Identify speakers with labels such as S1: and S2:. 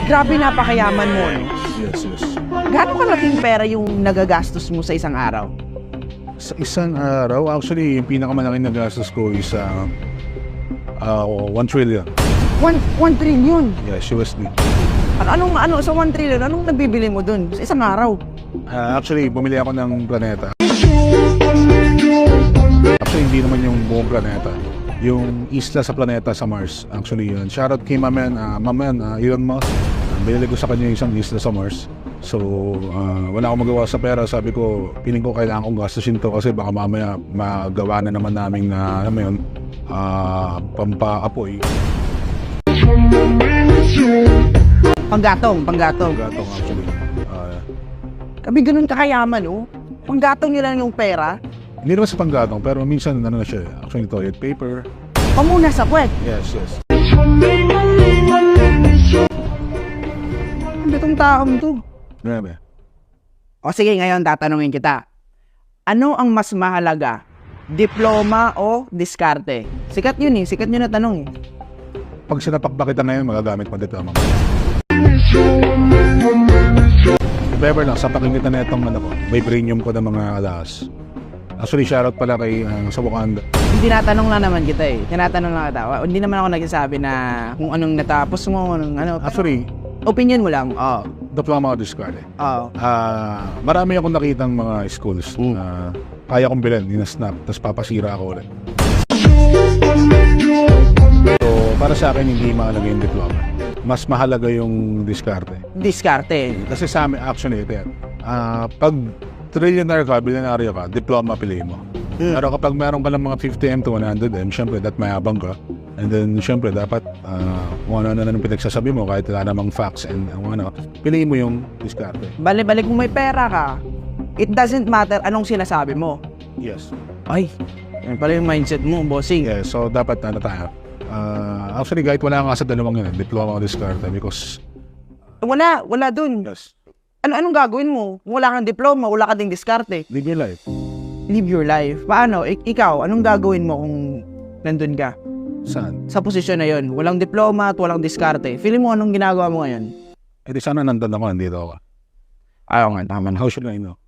S1: Grabe, napakayaman mo, no?
S2: Yes, yes.
S1: Gaano kalaking pera yung nagagastos mo sa isang araw?
S2: Sa isang araw, actually, yung pinakamalaking nagastos ko is 1 trillion.
S1: 1 trillion?
S2: Yes, USD.
S1: Ano, sa 1 trillion, anong nabibili mo dun sa isang araw?
S2: Actually, bumili ako ng planeta. Actually, hindi naman yung buong planeta. Yung isla sa planeta sa Mars. Actually, yun. Shoutout kay Maman, Elon Musk. Binili ko sa kanya isang isla sa Mars. So, wala akong magawa sa pera. Sabi ko, piling ko kailangan kong gastusin to kasi baka mamaya magawa na naman namin na, alam mo yun, pampaapoy.
S1: Panggatong.
S2: Gatong actually.
S1: Kami ganun kakayaman, oh. Panggatong nyo lang yung pera.
S2: Hindi naman sa panggatong, pero minsan ano na siya. Actually, toilet paper.
S1: Pamuna sa puwet.
S2: Yes, yes.
S1: Ano itong taong to?
S2: Grabe.
S1: O sige, ngayon tatanungin kita. Ano ang mas mahalaga? Diploma o diskarte? Sikat yun eh. Sikat yun na tanong eh.
S2: Pag sinapakpak kita ngayon, magagamit mo dito ang mga. If ever lang, sapakin kita na itong vibranium ko ng mga alas. Actually, shoutout pala kay sa Wakanda.
S1: Tinatanong lang naman kita eh. Tinatanong lang kita. Hindi naman ako nagsasabi na kung anong natapos mo, anong ano.
S2: Actually,
S1: Opinion mo lang.
S2: diploma ko discard eh.
S1: Oo.
S2: Marami akong nakitang mga schools na kaya kong bilhin, ina-snap, tapos papasira ako ulit. So, para sa akin, hindi mahalaga yung diploma. Mas mahalaga yung diskarte.
S1: Diskarte.
S2: Kasi sa amin, actually, ito yan. Pag trillionaire ka, billionaire ka, diploma piliin mo. Pero kapag meron ka ng mga 50M to 100M, syempre, mayabang ka. And then, syempre, dapat kung ano na pinagsasabi mo, kahit wala namang facts and piliin mo yung diskarte.
S1: Balik kung may pera ka, it doesn't matter anong sinasabi mo.
S2: Yes.
S1: Ay, yan pala yung mindset mo, bossing.
S2: Yeah, so dapat tayo. Actually, kahit wala ka sa dalawang yun, diploma o diskarte because...
S1: Wala dun.
S2: Yes.
S1: Anong gagawin mo? Kung wala kang diploma, wala ka ding diskarte.
S2: Live your life.
S1: Live your life. Paano? Ikaw, anong gagawin mo kung nandun ka?
S2: Saan?
S1: Sa posisyon na yun, walang diploma at walang diskarte. Feeling mo anong ginagawa mo ngayon?
S2: Eh di sana nandun ako, nandito ako.
S1: Ayaw nga, tama na.
S2: How should I know?